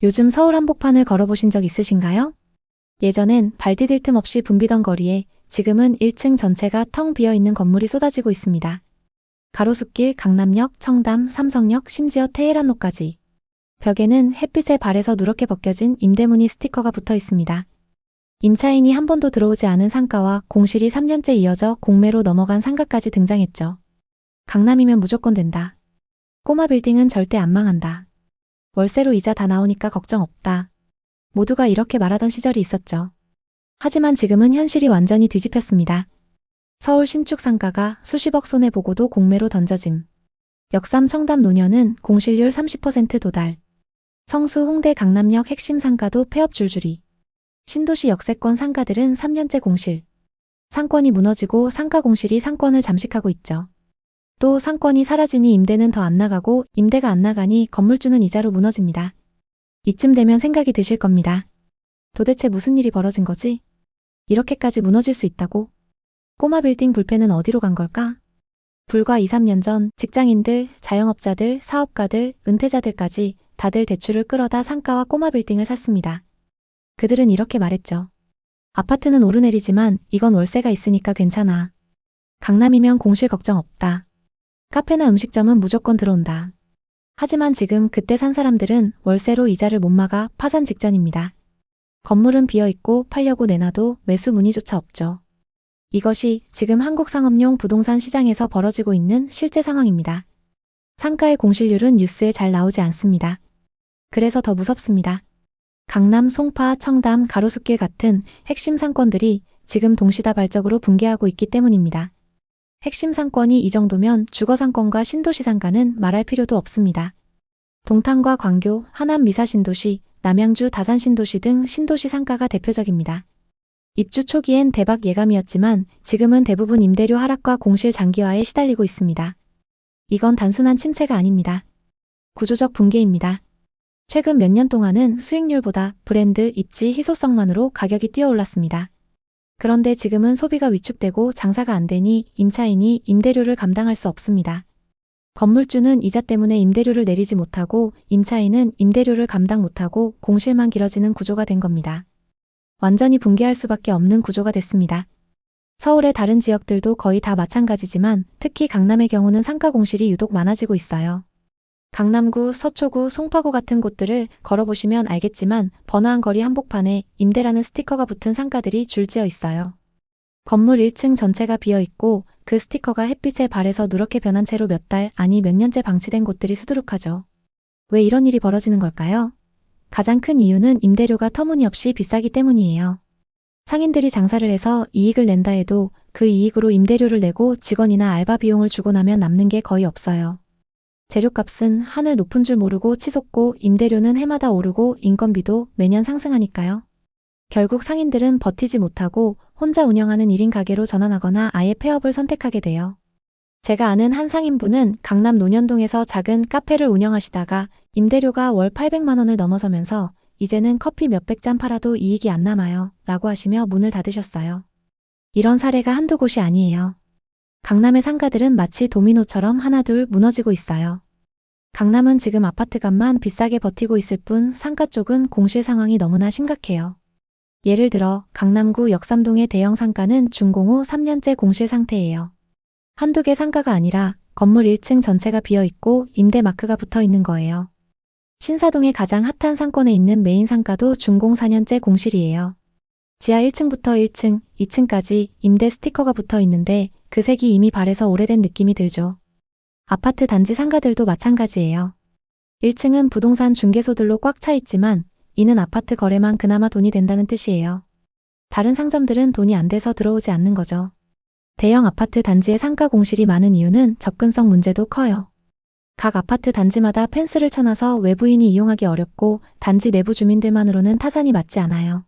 요즘 서울 한복판을 걸어보신 적 있으신가요? 예전엔 발 디딜 틈 없이 붐비던 거리에 지금은 1층 전체가 텅 비어있는 건물이 쏟아지고 있습니다. 가로수길, 강남역, 청담, 삼성역, 심지어 테헤란로까지. 벽에는 햇빛에 발에서 누렇게 벗겨진 임대문의 스티커가 붙어 있습니다. 임차인이 한 번도 들어오지 않은 상가와 공실이 3년째 이어져 공매로 넘어간 상가까지 등장했죠. 강남이면 무조건 된다. 꼬마 빌딩은 절대 안 망한다. 월세로 이자 다 나오니까 걱정 없다. 모두가 이렇게 말하던 시절이 있었죠. 하지만 지금은 현실이 완전히 뒤집혔습니다. 서울 신축 상가가 수십억 손해보고도 공매로 던져짐. 역삼 청담 노년은 공실률 30% 도달. 성수 홍대 강남역 핵심 상가도 폐업 줄줄이. 신도시 역세권 상가들은 3년째 공실. 상권이 무너지고 상가 공실이 상권을 잠식하고 있죠. 또 상권이 사라지니 임대는 더 안 나가고 임대가 안 나가니 건물주는 이자로 무너집니다. 이쯤 되면 생각이 드실 겁니다. 도대체 무슨 일이 벌어진 거지? 이렇게까지 무너질 수 있다고? 꼬마 빌딩 불패는 어디로 간 걸까? 불과 2, 3년 전 직장인들, 자영업자들, 사업가들, 은퇴자들까지 다들 대출을 끌어다 상가와 꼬마 빌딩을 샀습니다. 그들은 이렇게 말했죠. 아파트는 오르내리지만 이건 월세가 있으니까 괜찮아. 강남이면 공실 걱정 없다. 카페나 음식점은 무조건 들어온다. 하지만 지금 그때 산 사람들은 월세로 이자를 못 막아 파산 직전입니다. 건물은 비어있고 팔려고 내놔도 매수 문의조차 없죠. 이것이 지금 한국 상업용 부동산 시장에서 벌어지고 있는 실제 상황입니다. 상가의 공실률은 뉴스에 잘 나오지 않습니다. 그래서 더 무섭습니다. 강남, 송파, 청담, 가로수길 같은 핵심 상권들이 지금 동시다발적으로 붕괴하고 있기 때문입니다. 핵심 상권이 이 정도면 주거 상권과 신도시 상가는 말할 필요도 없습니다. 동탄과 광교, 하남 미사신도시, 남양주 다산신도시 등 신도시 상가가 대표적입니다. 입주 초기엔 대박 예감이었지만 지금은 대부분 임대료 하락과 공실 장기화에 시달리고 있습니다. 이건 단순한 침체가 아닙니다. 구조적 붕괴입니다. 최근 몇 년 동안은 수익률보다 브랜드, 입지, 희소성만으로 가격이 뛰어올랐습니다. 그런데 지금은 소비가 위축되고 장사가 안 되니 임차인이 임대료를 감당할 수 없습니다. 건물주는 이자 때문에 임대료를 내리지 못하고 임차인은 임대료를 감당 못하고 공실만 길어지는 구조가 된 겁니다. 완전히 붕괴할 수밖에 없는 구조가 됐습니다. 서울의 다른 지역들도 거의 다 마찬가지지만 특히 강남의 경우는 상가 공실이 유독 많아지고 있어요. 강남구, 서초구, 송파구 같은 곳들을 걸어보시면 알겠지만 번화한 거리 한복판에 임대라는 스티커가 붙은 상가들이 줄지어 있어요. 건물 1층 전체가 비어있고 그 스티커가 햇빛에 발에서 누렇게 변한 채로 몇 달, 아니 몇 년째 방치된 곳들이 수두룩하죠. 왜 이런 일이 벌어지는 걸까요? 가장 큰 이유는 임대료가 터무니없이 비싸기 때문이에요. 상인들이 장사를 해서 이익을 낸다 해도 그 이익으로 임대료를 내고 직원이나 알바 비용을 주고 나면 남는 게 거의 없어요. 재료값은 하늘 높은 줄 모르고 치솟고 임대료는 해마다 오르고 인건비도 매년 상승하니까요. 결국 상인들은 버티지 못하고 혼자 운영하는 1인 가게로 전환하거나 아예 폐업을 선택하게 돼요. 제가 아는 한 상인분은 강남 논현동에서 작은 카페를 운영하시다가 임대료가 월 800만 원을 넘어서면서 이제는 커피 몇백 잔 팔아도 이익이 안 남아요 라고 하시며 문을 닫으셨어요. 이런 사례가 한두 곳이 아니에요. 강남의 상가들은 마치 도미노처럼 하나둘 무너지고 있어요. 강남은 지금 아파트값만 비싸게 버티고 있을 뿐 상가 쪽은 공실 상황이 너무나 심각해요. 예를 들어 강남구 역삼동의 대형 상가는 준공 후 3년째 공실 상태예요. 한두 개 상가가 아니라 건물 1층 전체가 비어있고 임대 마크가 붙어 있는 거예요. 신사동의 가장 핫한 상권에 있는 메인 상가도 준공 4년째 공실이에요. 지하 1층부터 1층, 2층까지 임대 스티커가 붙어 있는데 그 색이 이미 발에서 오래된 느낌이 들죠. 아파트 단지 상가들도 마찬가지예요. 1층은 부동산 중개소들로 꽉 차 있지만 이는 아파트 거래만 그나마 돈이 된다는 뜻이에요. 다른 상점들은 돈이 안 돼서 들어오지 않는 거죠. 대형 아파트 단지의 상가 공실이 많은 이유는 접근성 문제도 커요. 각 아파트 단지마다 펜스를 쳐놔서 외부인이 이용하기 어렵고 단지 내부 주민들만으로는 타산이 맞지 않아요.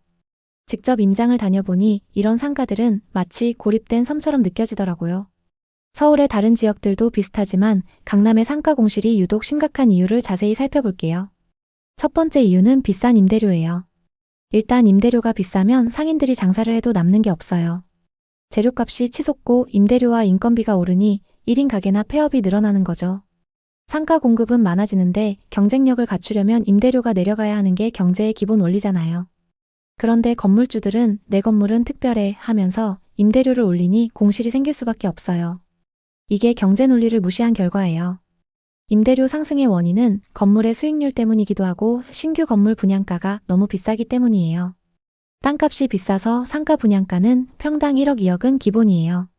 직접 임장을 다녀보니 이런 상가들은 마치 고립된 섬처럼 느껴지더라고요. 서울의 다른 지역들도 비슷하지만 강남의 상가 공실이 유독 심각한 이유를 자세히 살펴볼게요. 첫 번째 이유는 비싼 임대료예요. 일단 임대료가 비싸면 상인들이 장사를 해도 남는 게 없어요. 재료값이 치솟고 임대료와 인건비가 오르니 1인 가게나 폐업이 늘어나는 거죠. 상가 공급은 많아지는데 경쟁력을 갖추려면 임대료가 내려가야 하는 게 경제의 기본 원리잖아요. 그런데 건물주들은 내 건물은 특별해 하면서 임대료를 올리니 공실이 생길 수밖에 없어요. 이게 경제 논리를 무시한 결과예요. 임대료 상승의 원인은 건물의 수익률 때문이기도 하고 신규 건물 분양가가 너무 비싸기 때문이에요. 땅값이 비싸서 상가 분양가는 평당 1억 2억은 기본이에요.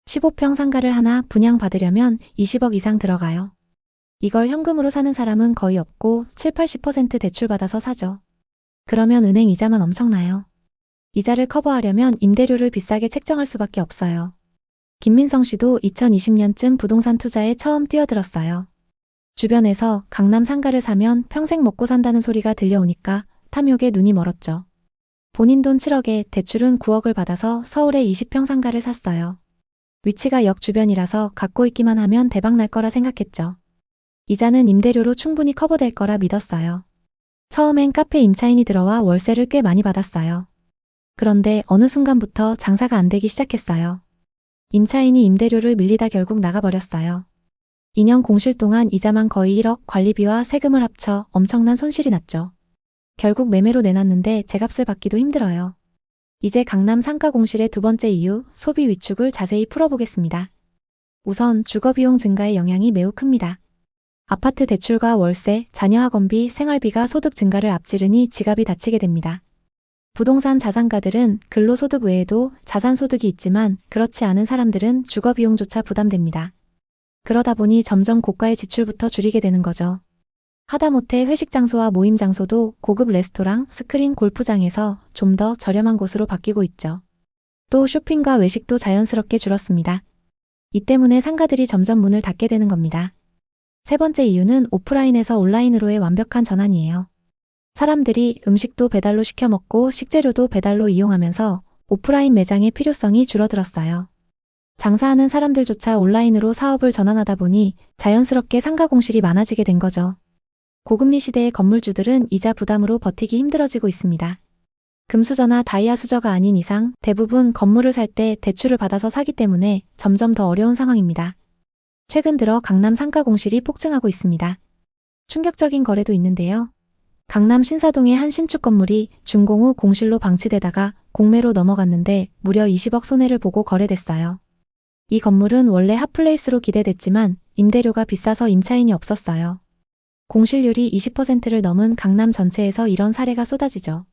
15평 상가를 하나 분양받으려면 20억 이상 들어가요. 이걸 현금으로 사는 사람은 거의 없고 7, 80% 대출받아서 사죠. 그러면 은행 이자만 엄청나요. 이자를 커버하려면 임대료를 비싸게 책정할 수밖에 없어요. 김민성 씨도 2020년쯤 부동산 투자에 처음 뛰어들었어요. 주변에서 강남 상가를 사면 평생 먹고 산다는 소리가 들려오니까 탐욕에 눈이 멀었죠. 본인 돈 7억에 대출은 9억을 받아서 서울에 20평 상가를 샀어요. 위치가 역 주변이라서 갖고 있기만 하면 대박 날 거라 생각했죠. 이자는 임대료로 충분히 커버될 거라 믿었어요. 처음엔 카페 임차인이 들어와 월세를 꽤 많이 받았어요. 그런데 어느 순간부터 장사가 안 되기 시작했어요. 임차인이 임대료를 밀리다 결국 나가버렸어요. 2년 공실 동안 이자만 거의 1억, 관리비와 세금을 합쳐 엄청난 손실이 났죠. 결국 매매로 내놨는데 제값을 받기도 힘들어요. 이제 강남 상가 공실의 두 번째 이유, 소비 위축을 자세히 풀어보겠습니다. 우선 주거비용 증가의 영향이 매우 큽니다. 아파트 대출과 월세, 자녀 학원비, 생활비가 소득 증가를 앞지르니 지갑이 다치게 됩니다. 부동산 자산가들은 근로소득 외에도 자산소득이 있지만 그렇지 않은 사람들은 주거비용조차 부담됩니다. 그러다 보니 점점 고가의 지출부터 줄이게 되는 거죠. 하다못해 회식 장소와 모임 장소도 고급 레스토랑, 스크린 골프장에서 좀 더 저렴한 곳으로 바뀌고 있죠. 또 쇼핑과 외식도 자연스럽게 줄었습니다. 이 때문에 상가들이 점점 문을 닫게 되는 겁니다. 세 번째 이유는 오프라인에서 온라인으로의 완벽한 전환이에요. 사람들이 음식도 배달로 시켜 먹고 식재료도 배달로 이용하면서 오프라인 매장의 필요성이 줄어들었어요. 장사하는 사람들조차 온라인으로 사업을 전환하다 보니 자연스럽게 상가 공실이 많아지게 된 거죠. 고금리 시대의 건물주들은 이자 부담으로 버티기 힘들어지고 있습니다. 금수저나 다이아 수저가 아닌 이상 대부분 건물을 살 때 대출을 받아서 사기 때문에 점점 더 어려운 상황입니다. 최근 들어 강남 상가 공실이 폭증하고 있습니다. 충격적인 거래도 있는데요. 강남 신사동의 한 신축 건물이 준공 후 공실로 방치되다가 공매로 넘어갔는데 무려 20억 손해를 보고 거래됐어요. 이 건물은 원래 핫플레이스로 기대됐지만 임대료가 비싸서 임차인이 없었어요. 공실률이 20%를 넘은 강남 전체에서 이런 사례가 쏟아지죠.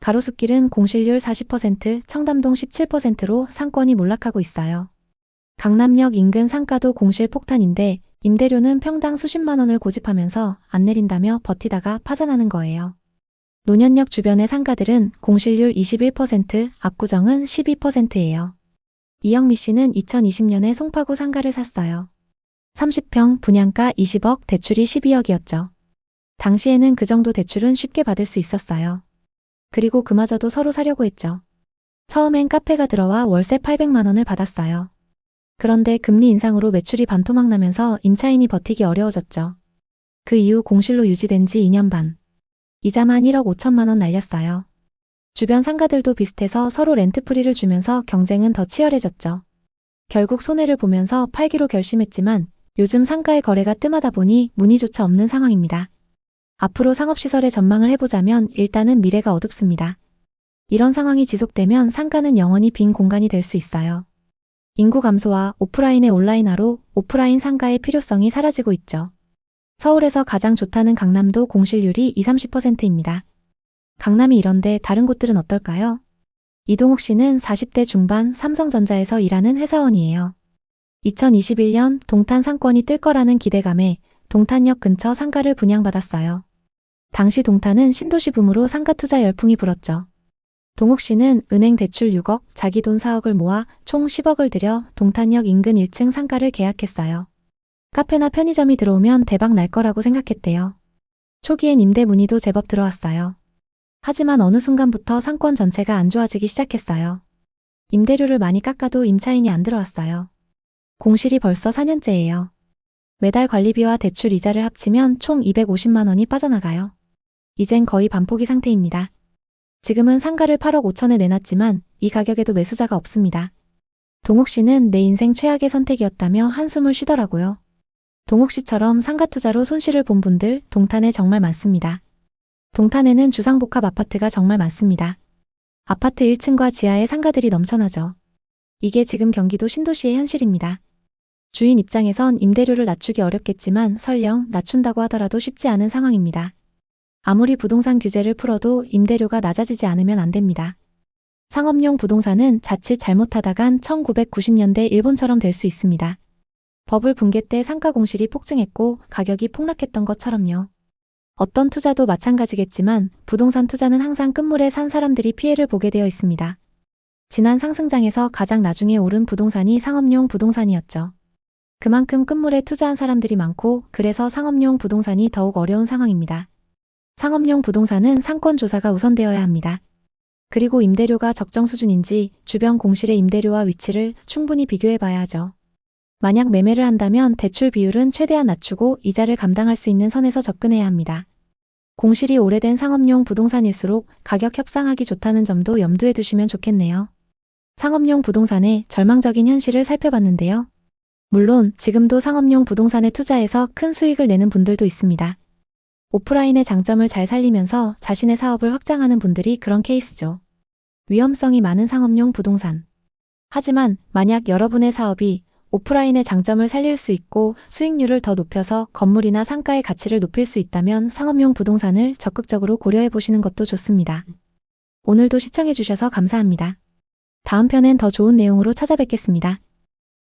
가로수길은 공실률 40%, 청담동 17%로 상권이 몰락하고 있어요. 강남역 인근 상가도 공실 폭탄인데 임대료는 평당 수십만 원을 고집하면서 안 내린다며 버티다가 파산하는 거예요. 노년역 주변의 상가들은 공실률 21%, 압구정은 12%예요. 이영미 씨는 2020년에 송파구 상가를 샀어요. 30평, 분양가 20억, 대출이 12억이었죠. 당시에는 그 정도 대출은 쉽게 받을 수 있었어요. 그리고 그마저도 서로 사려고 했죠. 처음엔 카페가 들어와 월세 800만 원을 받았어요. 그런데 금리 인상으로 매출이 반토막 나면서 임차인이 버티기 어려워졌죠. 그 이후 공실로 유지된 지 2년 반. 이자만 1억 5천만 원 날렸어요. 주변 상가들도 비슷해서 서로 렌트프리를 주면서 경쟁은 더 치열해졌죠. 결국 손해를 보면서 팔기로 결심했지만 요즘 상가의 거래가 뜸하다 보니 문의조차 없는 상황입니다. 앞으로 상업시설의 전망을 해보자면 일단은 미래가 어둡습니다. 이런 상황이 지속되면 상가는 영원히 빈 공간이 될 수 있어요. 인구 감소와 오프라인의 온라인화로 오프라인 상가의 필요성이 사라지고 있죠. 서울에서 가장 좋다는 강남도 공실률이 20-30%입니다. 강남이 이런데 다른 곳들은 어떨까요? 이동욱 씨는 40대 중반 삼성전자에서 일하는 회사원이에요. 2021년 동탄 상권이 뜰 거라는 기대감에 동탄역 근처 상가를 분양받았어요. 당시 동탄은 신도시 붐으로 상가 투자 열풍이 불었죠. 동욱 씨는 은행 대출 6억, 자기 돈 4억을 모아 총 10억을 들여 동탄역 인근 1층 상가를 계약했어요. 카페나 편의점이 들어오면 대박 날 거라고 생각했대요. 초기엔 임대 문의도 제법 들어왔어요. 하지만 어느 순간부터 상권 전체가 안 좋아지기 시작했어요. 임대료를 많이 깎아도 임차인이 안 들어왔어요. 공실이 벌써 4년째예요. 매달 관리비와 대출 이자를 합치면 총 250만 원이 빠져나가요. 이젠 거의 반포기 상태입니다. 지금은 상가를 8억 5천에 내놨지만 이 가격에도 매수자가 없습니다. 동욱 씨는 내 인생 최악의 선택이었다며 한숨을 쉬더라고요. 동욱 씨처럼 상가 투자로 손실을 본 분들 동탄에 정말 많습니다. 동탄에는 주상복합 아파트가 정말 많습니다. 아파트 1층과 지하에 상가들이 넘쳐나죠. 이게 지금 경기도 신도시의 현실입니다. 주인 입장에선 임대료를 낮추기 어렵겠지만 설령 낮춘다고 하더라도 쉽지 않은 상황입니다. 아무리 부동산 규제를 풀어도 임대료가 낮아지지 않으면 안 됩니다. 상업용 부동산은 자칫 잘못하다간 1990년대 일본처럼 될 수 있습니다. 버블 붕괴 때 상가 공실이 폭증했고 가격이 폭락했던 것처럼요. 어떤 투자도 마찬가지겠지만 부동산 투자는 항상 끝물에 산 사람들이 피해를 보게 되어 있습니다. 지난 상승장에서 가장 나중에 오른 부동산이 상업용 부동산이었죠. 그만큼 끝물에 투자한 사람들이 많고 그래서 상업용 부동산이 더욱 어려운 상황입니다. 상업용 부동산은 상권 조사가 우선되어야 합니다. 그리고 임대료가 적정 수준인지 주변 공실의 임대료와 위치를 충분히 비교해 봐야 하죠. 만약 매매를 한다면 대출 비율은 최대한 낮추고 이자를 감당할 수 있는 선에서 접근해야 합니다. 공실이 오래된 상업용 부동산일수록 가격 협상하기 좋다는 점도 염두에 두시면 좋겠네요. 상업용 부동산의 절망적인 현실을 살펴봤는데요. 물론 지금도 상업용 부동산에 투자해서 큰 수익을 내는 분들도 있습니다. 오프라인의 장점을 잘 살리면서 자신의 사업을 확장하는 분들이 그런 케이스죠. 위험성이 많은 상업용 부동산. 하지만 만약 여러분의 사업이 오프라인의 장점을 살릴 수 있고 수익률을 더 높여서 건물이나 상가의 가치를 높일 수 있다면 상업용 부동산을 적극적으로 고려해 보시는 것도 좋습니다. 오늘도 시청해 주셔서 감사합니다. 다음 편엔 더 좋은 내용으로 찾아뵙겠습니다.